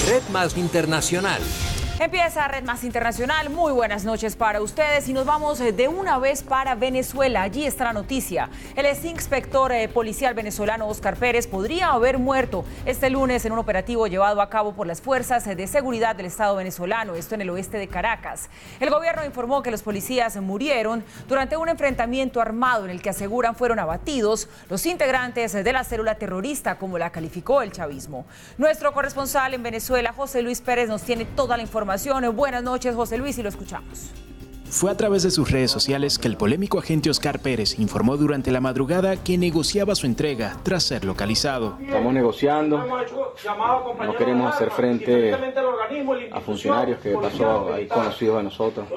Red Más Internacional. Empieza Red Más Internacional. Muy buenas noches para ustedes y nos vamos de una vez para Venezuela. Allí está la noticia. El exinspector policial venezolano Óscar Pérez podría haber muerto este lunes en un operativo llevado a cabo por las fuerzas de seguridad del Estado venezolano, esto en el oeste de Caracas. El gobierno informó que los policías murieron durante un enfrentamiento armado en el que aseguran fueron abatidos los integrantes de la célula terrorista, como la calificó el chavismo. Nuestro corresponsal en Venezuela, José Luis Pérez, nos tiene toda la información. Buenas noches, José Luis, y lo escuchamos. Fue a través de sus redes sociales que el polémico agente Óscar Pérez informó durante la madrugada que negociaba su entrega tras ser localizado. Estamos negociando, no queremos hacer frente a funcionarios que pasó ahí conocidos de nosotros.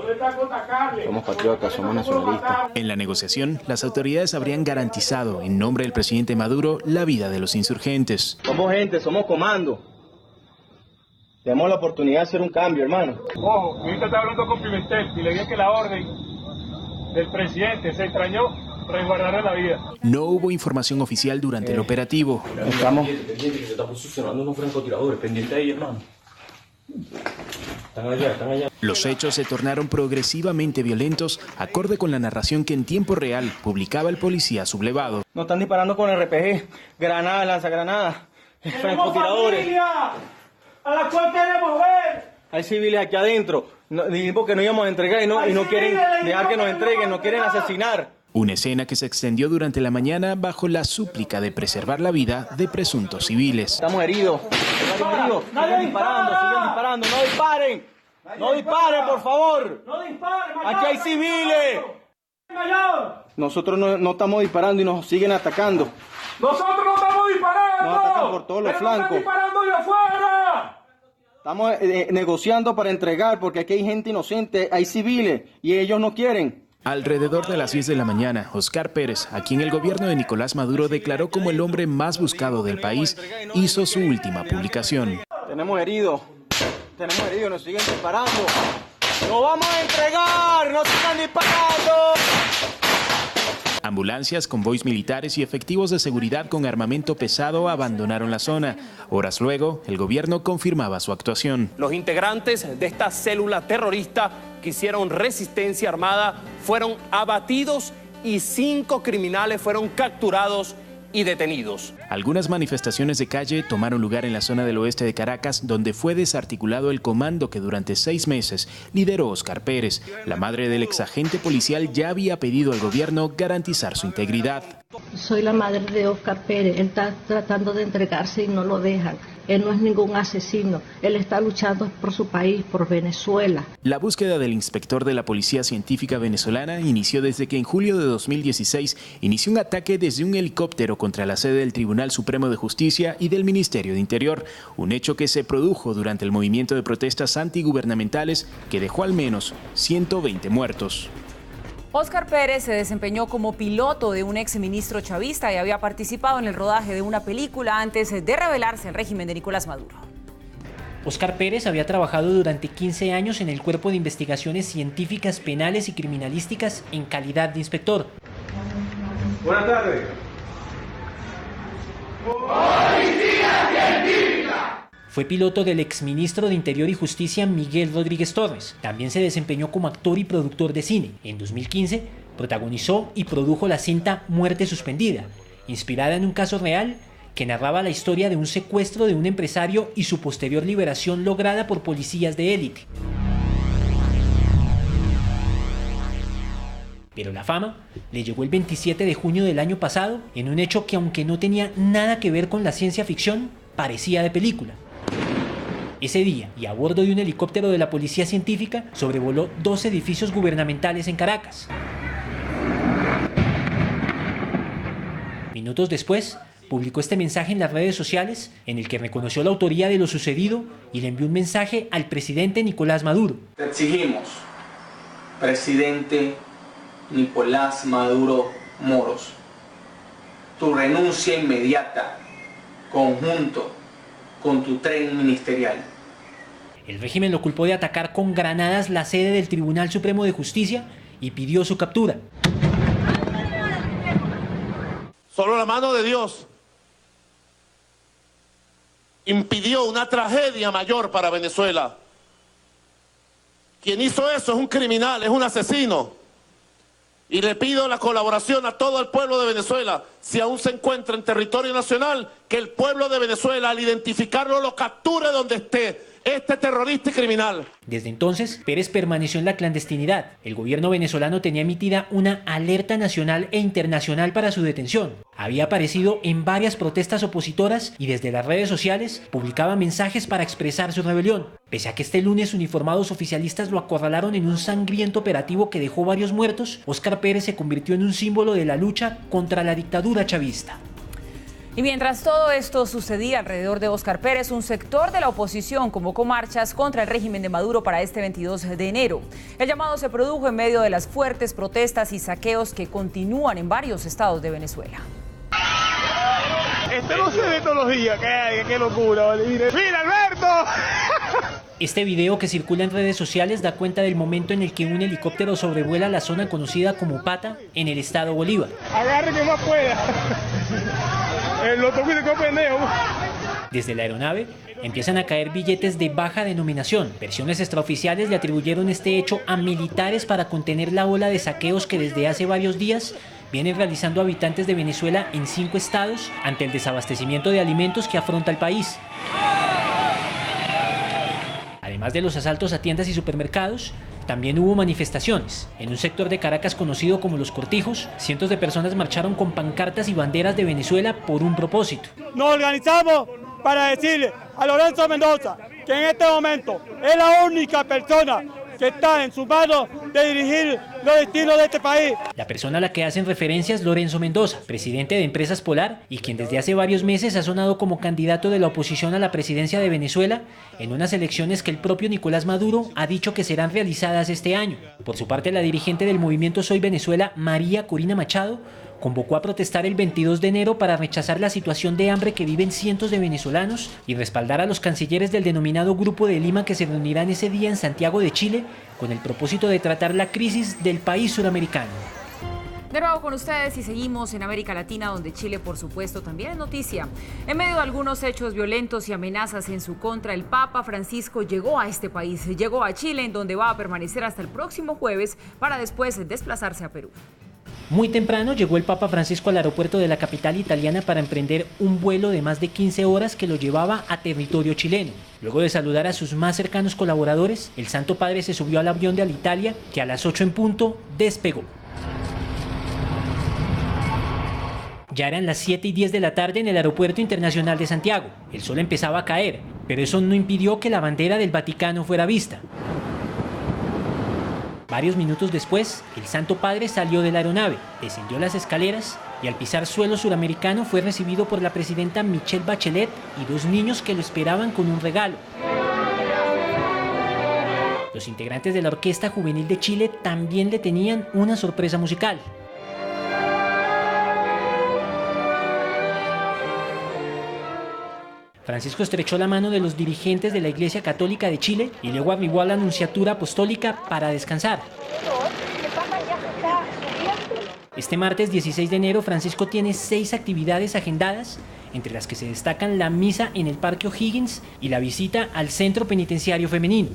Somos patriotas, somos nacionalistas. En la negociación, las autoridades habrían garantizado, en nombre del presidente Maduro, la vida de los insurgentes. Somos gente, somos comando. Tenemos la oportunidad de hacer un cambio, hermano. Ojo, ahorita está hablando con Pimentel y le dije que la orden del presidente se extrañó resguardarle la vida. No hubo información oficial durante el operativo. Estamos pendiente que se está posicionando unos francotiradores, pendiente ahí, hermano. Están allá. Los hechos se tornaron progresivamente violentos, acorde con la narración que en tiempo real publicaba el policía sublevado. Nos están disparando con RPG, granadas, lanzagranadas, francotiradores. ¡A la cual queremos ver! Hay civiles aquí adentro. Dijimos que no íbamos a entregar y no quieren dejar que nos entreguen, nos quieren asesinar. Una escena que se extendió durante la mañana bajo la súplica de preservar la vida de presuntos civiles. Estamos heridos. Siguen disparando, no disparen. No disparen, por favor. ¡No disparen! Aquí hay civiles. Nosotros no estamos disparando y nos siguen atacando. ¡Nosotros no estamos disparando! Nos atacan por todos los flancos. ¡Están disparando de afuera! Estamos negociando para entregar porque aquí hay gente inocente, hay civiles y ellos no quieren. Alrededor de las 10 de la mañana, Óscar Pérez, a quien el gobierno de Nicolás Maduro declaró como el hombre más buscado del país, hizo su última publicación. Tenemos heridos, nos siguen disparando. ¡Nos vamos a entregar! ¡Nos están disparando! Ambulancias, convoys militares y efectivos de seguridad con armamento pesado abandonaron la zona. Horas luego, el gobierno confirmaba su actuación. Los integrantes de esta célula terrorista que hicieron resistencia armada fueron abatidos y 5 criminales fueron capturados y detenidos. Algunas manifestaciones de calle tomaron lugar en la zona del oeste de Caracas, donde fue desarticulado el comando que durante 6 meses lideró Óscar Pérez. La madre del exagente policial ya había pedido al gobierno garantizar su integridad. Soy la madre de Óscar Pérez, él está tratando de entregarse y no lo dejan. Él no es ningún asesino, él está luchando por su país, por Venezuela. La búsqueda del inspector de la Policía Científica venezolana inició desde que en julio de 2016 inició un ataque desde un helicóptero contra la sede del Tribunal Supremo de Justicia y del Ministerio de Interior, un hecho que se produjo durante el movimiento de protestas antigubernamentales que dejó al menos 120 muertos. Óscar Pérez se desempeñó como piloto de un exministro chavista y había participado en el rodaje de una película antes de rebelarse el régimen de Nicolás Maduro. Óscar Pérez había trabajado durante 15 años en el Cuerpo de Investigaciones Científicas, Penales y Criminalísticas en calidad de inspector. Buenas tardes. ¡Policía Científica! Fue piloto del exministro de Interior y Justicia Miguel Rodríguez Torres. También se desempeñó como actor y productor de cine. En 2015 protagonizó y produjo la cinta Muerte Suspendida, inspirada en un caso real que narraba la historia de un secuestro de un empresario y su posterior liberación lograda por policías de élite. Pero la fama le llegó el 27 de junio del año pasado en un hecho que, aunque no tenía nada que ver con la ciencia ficción, parecía de película. Ese día, y a bordo de un helicóptero de la Policía Científica, sobrevoló 2 edificios gubernamentales en Caracas. Minutos después, publicó este mensaje en las redes sociales en el que reconoció la autoría de lo sucedido y le envió un mensaje al presidente Nicolás Maduro. Te exigimos, presidente Nicolás Maduro Moros, tu renuncia inmediata, conjunto con tu tren ministerial. El régimen lo culpó de atacar con granadas la sede del Tribunal Supremo de Justicia y pidió su captura. Solo la mano de Dios impidió una tragedia mayor para Venezuela. Quien hizo eso es un criminal, es un asesino. Y le pido la colaboración a todo el pueblo de Venezuela, si aún se encuentra en territorio nacional, que el pueblo de Venezuela, al identificarlo, lo capture donde esté, este terrorista y criminal. Desde entonces, Pérez permaneció en la clandestinidad. El gobierno venezolano tenía emitida una alerta nacional e internacional para su detención. Había aparecido en varias protestas opositoras y desde las redes sociales publicaba mensajes para expresar su rebelión. Pese a que este lunes uniformados oficialistas lo acorralaron en un sangriento operativo que dejó varios muertos, Óscar Pérez se convirtió en un símbolo de la lucha contra la dictadura chavista. Y mientras todo esto sucedía alrededor de Óscar Pérez, un sector de la oposición convocó marchas contra el régimen de Maduro para este 22 de enero. El llamado se produjo en medio de las fuertes protestas y saqueos que continúan en varios estados de Venezuela. Esto no se ve todos los días, qué locura, ¿vale? ¡Mira, Alberto! Este video que circula en redes sociales da cuenta del momento en el que un helicóptero sobrevuela la zona conocida como Pata en el estado Bolívar. Agarre que más pueda. El otro video pendejo. Desde la aeronave empiezan a caer billetes de baja denominación. Versiones extraoficiales le atribuyeron este hecho a militares para contener la ola de saqueos que desde hace varios días vienen realizando habitantes de Venezuela en 5 estados ante el desabastecimiento de alimentos que afronta el país. Además de los asaltos a tiendas y supermercados, también hubo manifestaciones. En un sector de Caracas conocido como Los Cortijos, cientos de personas marcharon con pancartas y banderas de Venezuela por un propósito. Nos organizamos para decirle a Lorenzo Mendoza que en este momento es la única persona que está en sus manos de dirigir los destinos de este país. La persona a la que hacen referencia es Lorenzo Mendoza, presidente de Empresas Polar y quien desde hace varios meses ha sonado como candidato de la oposición a la presidencia de Venezuela en unas elecciones que el propio Nicolás Maduro ha dicho que serán realizadas este año. Por su parte, la dirigente del movimiento Soy Venezuela, María Corina Machado, convocó a protestar el 22 de enero para rechazar la situación de hambre que viven cientos de venezolanos y respaldar a los cancilleres del denominado Grupo de Lima que se reunirán ese día en Santiago de Chile con el propósito de tratar la crisis del país suramericano. De nuevo con ustedes y seguimos en América Latina, donde Chile, por supuesto, también es noticia. En medio de algunos hechos violentos y amenazas en su contra, el Papa Francisco llegó a este país, llegó a Chile, en donde va a permanecer hasta el próximo jueves para después desplazarse a Perú. Muy temprano llegó el Papa Francisco al aeropuerto de la capital italiana para emprender un vuelo de más de 15 horas que lo llevaba a territorio chileno. Luego de saludar a sus más cercanos colaboradores, el Santo Padre se subió al avión de Alitalia, que a las 8 en punto despegó. Ya eran las 7:10 de la tarde en el Aeropuerto Internacional de Santiago. El sol empezaba a caer, pero eso no impidió que la bandera del Vaticano fuera vista. Varios minutos después, el Santo Padre salió de la aeronave, descendió las escaleras y al pisar suelo suramericano fue recibido por la presidenta Michelle Bachelet y 2 niños que lo esperaban con un regalo. Los integrantes de la Orquesta Juvenil de Chile también le tenían una sorpresa musical. Francisco estrechó la mano de los dirigentes de la Iglesia Católica de Chile y luego arribó a la Nunciatura Apostólica para descansar. Este martes 16 de enero, Francisco tiene 6 actividades agendadas, entre las que se destacan la misa en el Parque O'Higgins y la visita al Centro Penitenciario Femenino.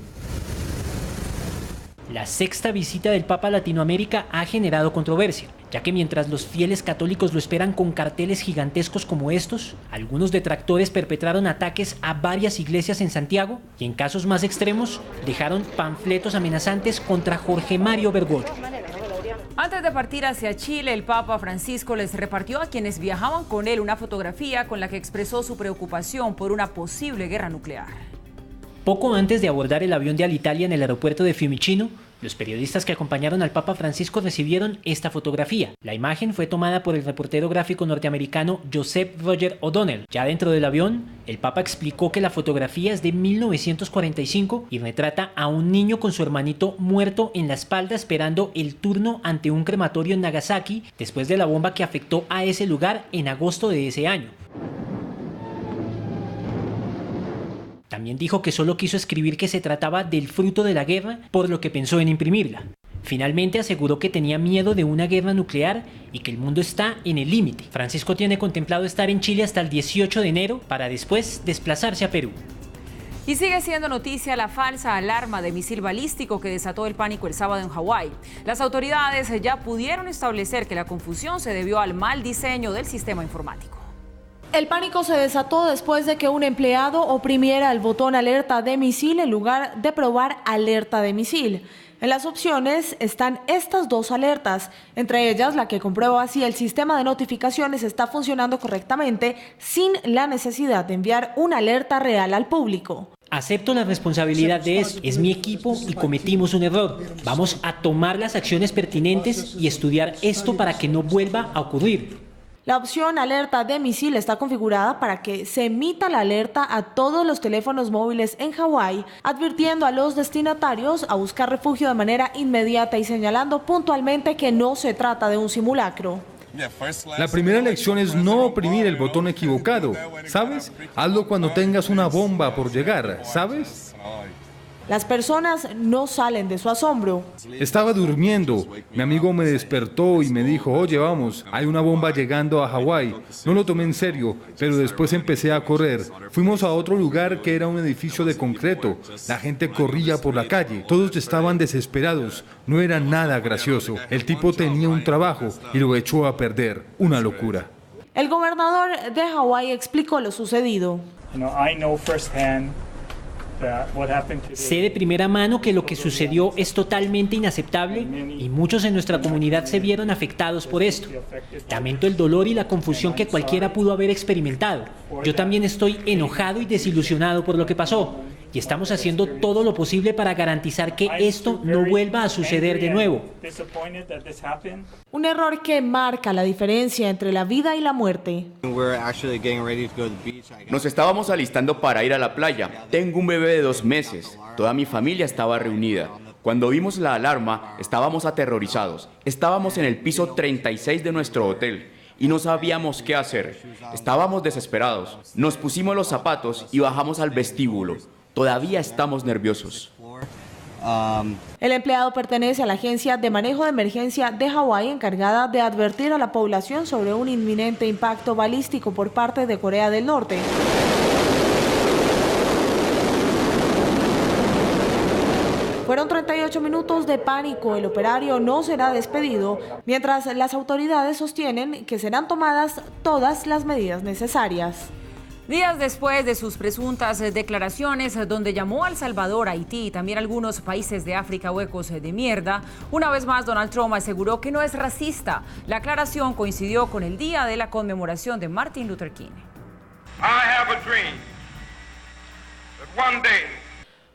La 6ª visita del Papa a Latinoamérica ha generado controversia, ya que mientras los fieles católicos lo esperan con carteles gigantescos como estos, algunos detractores perpetraron ataques a varias iglesias en Santiago y en casos más extremos dejaron panfletos amenazantes contra Jorge Mario Bergoglio. Antes de partir hacia Chile, el Papa Francisco les repartió a quienes viajaban con él una fotografía con la que expresó su preocupación por una posible guerra nuclear. Poco antes de abordar el avión de Alitalia en el aeropuerto de Fiumicino, los periodistas que acompañaron al Papa Francisco recibieron esta fotografía. La imagen fue tomada por el reportero gráfico norteamericano Joseph Roger O'Donnell. Ya dentro del avión, el Papa explicó que la fotografía es de 1945 y retrata a un niño con su hermanito muerto en la espalda esperando el turno ante un crematorio en Nagasaki después de la bomba que afectó a ese lugar en agosto de ese año. También dijo que solo quiso escribir que se trataba del fruto de la guerra, por lo que pensó en imprimirla. Finalmente aseguró que tenía miedo de una guerra nuclear y que el mundo está en el límite. Francisco tiene contemplado estar en Chile hasta el 18 de enero para después desplazarse a Perú. Y sigue siendo noticia la falsa alarma de misil balístico que desató el pánico el sábado en Hawái. Las autoridades ya pudieron establecer que la confusión se debió al mal diseño del sistema informático. El pánico se desató después de que un empleado oprimiera el botón alerta de misil en lugar de probar alerta de misil. En las opciones están estas dos alertas, entre ellas la que comprueba si el sistema de notificaciones está funcionando correctamente sin la necesidad de enviar una alerta real al público. Acepto la responsabilidad de esto, es mi equipo y cometimos un error. Vamos a tomar las acciones pertinentes y estudiar esto para que no vuelva a ocurrir. La opción alerta de misil está configurada para que se emita la alerta a todos los teléfonos móviles en Hawái, advirtiendo a los destinatarios a buscar refugio de manera inmediata y señalando puntualmente que no se trata de un simulacro. La primera lección es no oprimir el botón equivocado, ¿sabes? Hazlo cuando tengas una bomba por llegar, ¿sabes? Las personas no salen de su asombro. Estaba durmiendo. Mi amigo me despertó y me dijo, oye, vamos, hay una bomba llegando a Hawái. No lo tomé en serio, pero después empecé a correr. Fuimos a otro lugar que era un edificio de concreto. La gente corría por la calle. Todos estaban desesperados. No era nada gracioso. El tipo tenía un trabajo y lo echó a perder. Una locura. El gobernador de Hawái explicó lo sucedido. Sé de primera mano que lo que sucedió es totalmente inaceptable y muchos en nuestra comunidad se vieron afectados por esto. Lamento el dolor y la confusión que cualquiera pudo haber experimentado. Yo también estoy enojado y desilusionado por lo que pasó y estamos haciendo todo lo posible para garantizar que esto no vuelva a suceder de nuevo. Un error que marca la diferencia entre la vida y la muerte. Nos estábamos alistando para ir a la playa. Tengo un bebé de 2 meses. Toda mi familia estaba reunida. Cuando vimos la alarma, estábamos aterrorizados. Estábamos en el piso 36 de nuestro hotel y no sabíamos qué hacer. Estábamos desesperados. Nos pusimos los zapatos y bajamos al vestíbulo. Todavía estamos nerviosos. El empleado pertenece a la Agencia de Manejo de Emergencia de Hawái, encargada de advertir a la población sobre un inminente impacto balístico por parte de Corea del Norte. Fueron 38 minutos de pánico. El operario no será despedido, mientras las autoridades sostienen que serán tomadas todas las medidas necesarias. Días después de sus presuntas declaraciones donde llamó a El Salvador, Haití y también algunos países de África huecos de mierda, una vez más Donald Trump aseguró que no es racista. La aclaración coincidió con el día de la conmemoración de Martin Luther King.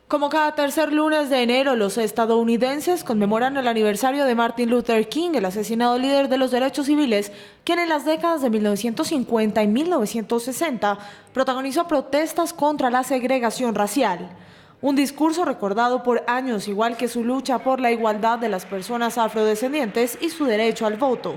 Como cada tercer lunes de enero, los estadounidenses conmemoran el aniversario de Martin Luther King, el asesinado líder de los derechos civiles, quien en las décadas de 1950 y 1960 protagonizó protestas contra la segregación racial. Un discurso recordado por años, igual que su lucha por la igualdad de las personas afrodescendientes y su derecho al voto.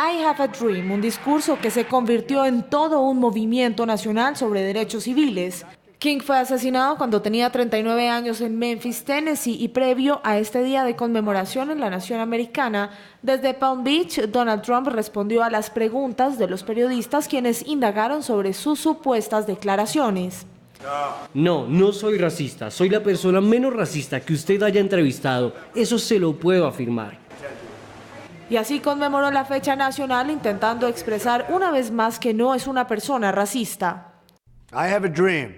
I Have a Dream, un discurso que se convirtió en todo un movimiento nacional sobre derechos civiles. King fue asesinado cuando tenía 39 años en Memphis, Tennessee, y previo a este día de conmemoración en la nación americana, desde Palm Beach, Donald Trump respondió a las preguntas de los periodistas quienes indagaron sobre sus supuestas declaraciones. No soy racista, soy la persona menos racista que usted haya entrevistado, eso se lo puedo afirmar. Y así conmemoró la fecha nacional intentando expresar una vez más que no es una persona racista. I have a dream.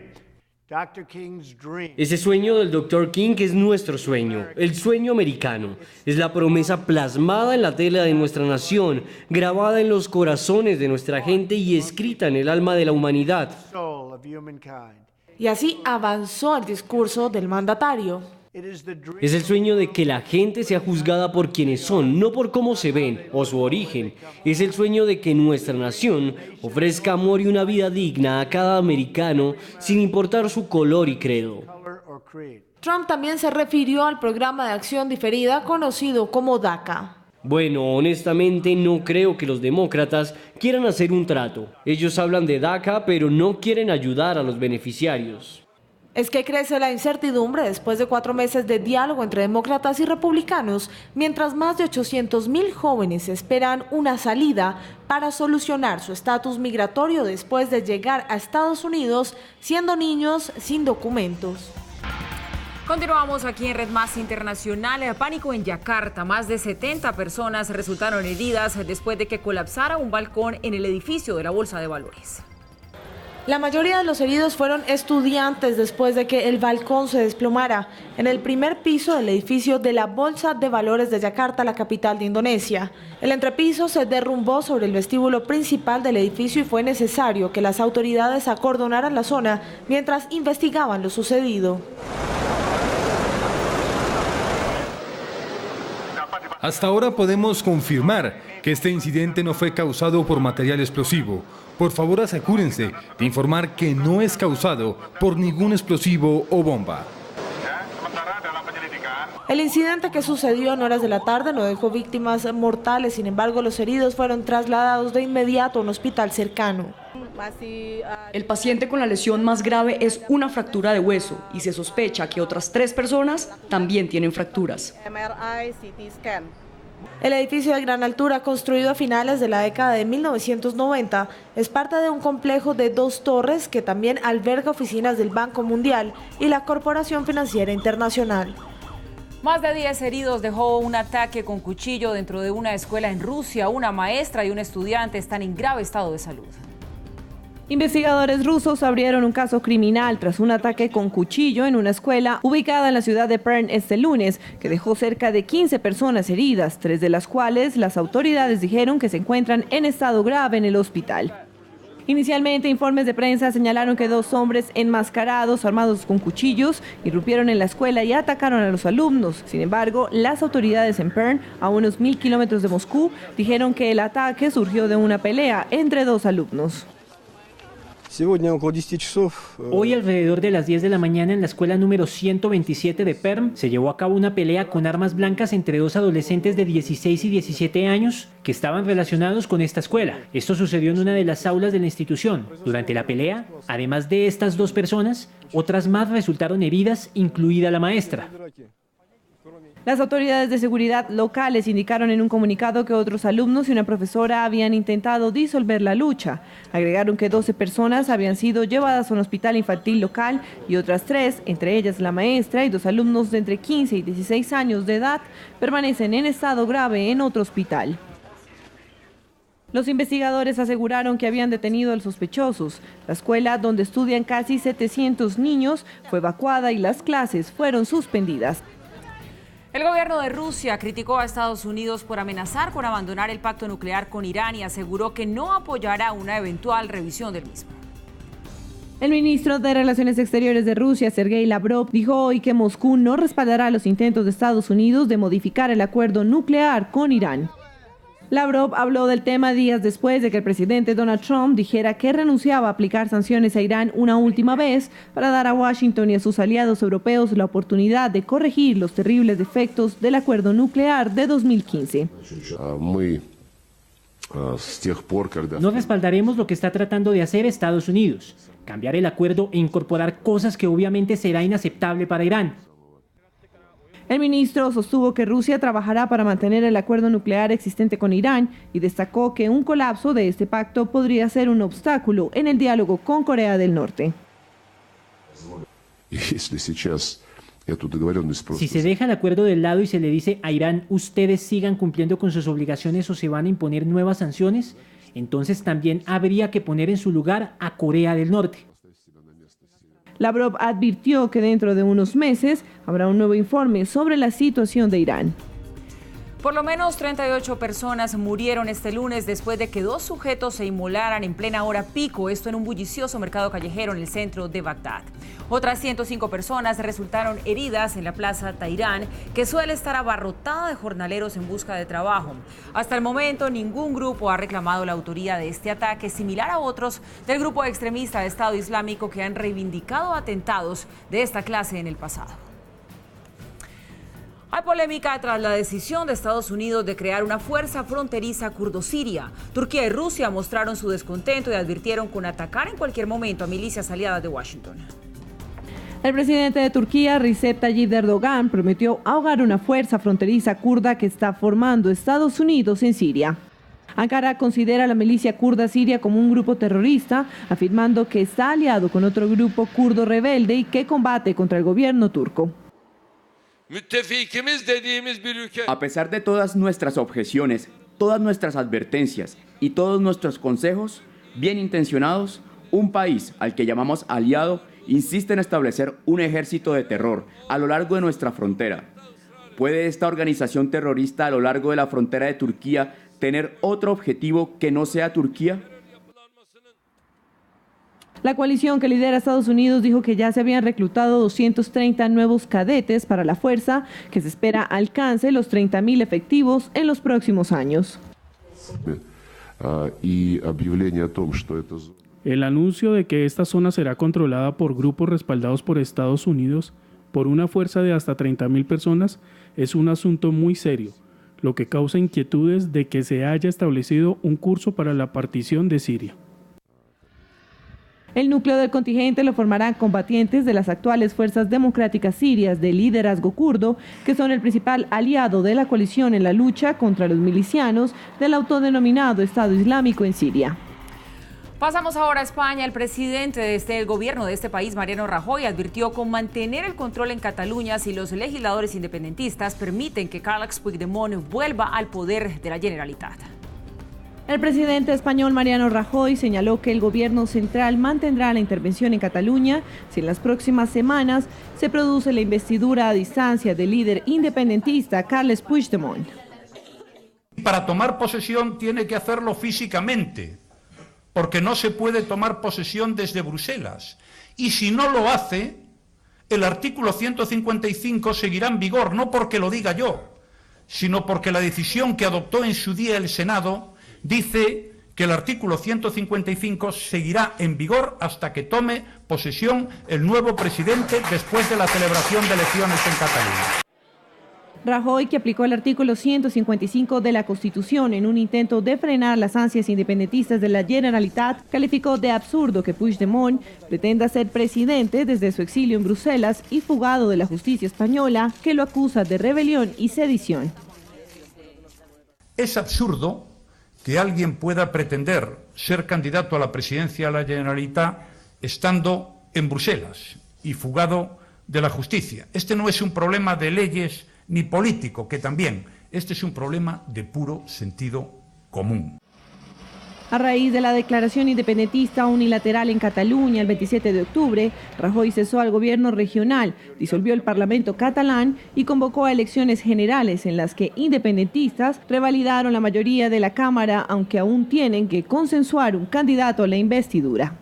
Dr. King's dream. Ese sueño del Dr. King es nuestro sueño, el sueño americano. Es la promesa plasmada en la tela de nuestra nación, grabada en los corazones de nuestra gente y escrita en el alma de la humanidad. Y así avanzó el discurso del mandatario. Es el sueño de que la gente sea juzgada por quienes son, no por cómo se ven o su origen. Es el sueño de que nuestra nación ofrezca amor y una vida digna a cada americano, sin importar su color y credo. Trump también se refirió al programa de acción diferida conocido como DACA. Bueno, honestamente no creo que los demócratas quieran hacer un trato. Ellos hablan de DACA, pero no quieren ayudar a los beneficiarios. es que crece la incertidumbre después de 4 meses de diálogo entre demócratas y republicanos, mientras más de 800,000 jóvenes esperan una salida para solucionar su estatus migratorio después de llegar a Estados Unidos siendo niños sin documentos. Continuamos aquí en Red Más Internacional. Pánico en Yakarta. Más de 70 personas resultaron heridas después de que colapsara un balcón en el edificio de la Bolsa de Valores. La mayoría de los heridos fueron estudiantes después de que el balcón se desplomara en el primer piso del edificio de la Bolsa de Valores de Yakarta, la capital de Indonesia. El entrepiso se derrumbó sobre el vestíbulo principal del edificio y fue necesario que las autoridades acordonaran la zona mientras investigaban lo sucedido. Hasta ahora podemos confirmar que este incidente no fue causado por material explosivo. Por favor, asegúrense de informar que no es causado por ningún explosivo o bomba. El incidente que sucedió en horas de la tarde no dejó víctimas mortales, sin embargo, los heridos fueron trasladados de inmediato a un hospital cercano. El paciente con la lesión más grave es una fractura de hueso y se sospecha que otras 3 personas también tienen fracturas. El edificio de gran altura, construido a finales de la década de 1990, es parte de un complejo de 2 torres que también alberga oficinas del Banco Mundial y la Corporación Financiera Internacional. Más de 10 heridos dejó un ataque con cuchillo dentro de una escuela en Rusia. Una maestra y un estudiante están en grave estado de salud. Investigadores rusos abrieron un caso criminal tras un ataque con cuchillo en una escuela ubicada en la ciudad de Perm este lunes, que dejó cerca de 15 personas heridas, 3 de las cuales las autoridades dijeron que se encuentran en estado grave en el hospital. Inicialmente, informes de prensa señalaron que 2 hombres enmascarados, armados con cuchillos, irrumpieron en la escuela y atacaron a los alumnos. Sin embargo, las autoridades en Perm, a unos 1000 kilómetros de Moscú, dijeron que el ataque surgió de una pelea entre 2 alumnos. Hoy alrededor de las 10 de la mañana en la escuela número 127 de Perm se llevó a cabo una pelea con armas blancas entre 2 adolescentes de 16 y 17 años que estaban relacionados con esta escuela. Esto sucedió en una de las aulas de la institución. Durante la pelea, además de estas 2 personas, otras más resultaron heridas, incluida la maestra. Las autoridades de seguridad locales indicaron en un comunicado que otros alumnos y una profesora habían intentado disolver la lucha. Agregaron que 12 personas habían sido llevadas a un hospital infantil local y otras 3, entre ellas la maestra y 2 alumnos de entre 15 y 16 años de edad, permanecen en estado grave en otro hospital. Los investigadores aseguraron que habían detenido a los sospechosos. La escuela, donde estudian casi 700 niños, fue evacuada y las clases fueron suspendidas. El gobierno de Rusia criticó a Estados Unidos por amenazar con abandonar el pacto nuclear con Irán y aseguró que no apoyará una eventual revisión del mismo. El ministro de Relaciones Exteriores de Rusia, Sergei Lavrov, dijo hoy que Moscú no respaldará los intentos de Estados Unidos de modificar el acuerdo nuclear con Irán. Lavrov habló del tema días después de que el presidente Donald Trump dijera que renunciaba a aplicar sanciones a Irán una última vez para dar a Washington y a sus aliados europeos la oportunidad de corregir los terribles defectos del acuerdo nuclear de 2015. No respaldaremos lo que está tratando de hacer Estados Unidos, cambiar el acuerdo e incorporar cosas que obviamente será inaceptable para Irán. El ministro sostuvo que Rusia trabajará para mantener el acuerdo nuclear existente con Irán y destacó que un colapso de este pacto podría ser un obstáculo en el diálogo con Corea del Norte. Si se deja el acuerdo del lado y se le dice a Irán, ustedes sigan cumpliendo con sus obligaciones o se van a imponer nuevas sanciones, entonces también habría que poner en su lugar a Corea del Norte. Lavrov advirtió que dentro de unos meses habrá un nuevo informe sobre la situación de Irán. Por lo menos 38 personas murieron este lunes después de que 2 sujetos se inmolaran en plena hora pico, esto en un bullicioso mercado callejero en el centro de Bagdad. Otras 105 personas resultaron heridas en la plaza Tahrirán, que suele estar abarrotada de jornaleros en busca de trabajo. Hasta el momento, ningún grupo ha reclamado la autoría de este ataque, similar a otros del grupo extremista de Estado Islámico que han reivindicado atentados de esta clase en el pasado. Hay polémica tras la decisión de Estados Unidos de crear una fuerza fronteriza kurdo-siria. Turquía y Rusia mostraron su descontento y advirtieron con atacar en cualquier momento a milicias aliadas de Washington. El presidente de Turquía, Recep Tayyip Erdogan, prometió ahogar una fuerza fronteriza kurda que está formando Estados Unidos en Siria. Ankara considera a la milicia kurda siria como un grupo terrorista, afirmando que está aliado con otro grupo kurdo rebelde y que combate contra el gobierno turco. A pesar de todas nuestras objeciones, todas nuestras advertencias y todos nuestros consejos, bien intencionados, un país al que llamamos aliado insiste en establecer un ejército de terror a lo largo de nuestra frontera. ¿Puede esta organización terrorista a lo largo de la frontera de Turquía tener otro objetivo que no sea Turquía? La coalición que lidera Estados Unidos dijo que ya se habían reclutado 230 nuevos cadetes para la fuerza, que se espera alcance los 30.000 efectivos en los próximos años. El anuncio de que esta zona será controlada por grupos respaldados por Estados Unidos por una fuerza de hasta 30.000 personas es un asunto muy serio, lo que causa inquietudes de que se haya establecido un curso para la partición de Siria. El núcleo del contingente lo formarán combatientes de las actuales fuerzas democráticas sirias de liderazgo kurdo, que son el principal aliado de la coalición en la lucha contra los milicianos del autodenominado Estado Islámico en Siria. Pasamos ahora a España. El presidente del gobierno de este país, Mariano Rajoy, advirtió con mantener el control en Cataluña si los legisladores independentistas permiten que Carles Puigdemont vuelva al poder de la Generalitat. El presidente español Mariano Rajoy señaló que el gobierno central mantendrá la intervención en Cataluña si en las próximas semanas se produce la investidura a distancia del líder independentista Carles Puigdemont. Para tomar posesión tiene que hacerlo físicamente, porque no se puede tomar posesión desde Bruselas. Y si no lo hace, el artículo 155 seguirá en vigor, no porque lo diga yo, sino porque la decisión que adoptó en su día el Senado dice que el artículo 155 seguirá en vigor hasta que tome posesión el nuevo presidente después de la celebración de elecciones en Cataluña. Rajoy, que aplicó el artículo 155 de la Constitución en un intento de frenar las ansias independentistas de la Generalitat, calificó de absurdo que Puigdemont pretenda ser presidente desde su exilio en Bruselas y fugado de la justicia española, que lo acusa de rebelión y sedición. Es absurdo que alguien pueda pretender ser candidato a la presidencia de la Generalitat estando en Bruselas y fugado de la justicia. Este no es un problema de leyes ni político, que también. Este es un problema de puro sentido común. A raíz de la declaración independentista unilateral en Cataluña el 27 de octubre, Rajoy cesó al gobierno regional, disolvió el Parlamento catalán y convocó a elecciones generales en las que independentistas revalidaron la mayoría de la Cámara, aunque aún tienen que consensuar un candidato a la investidura.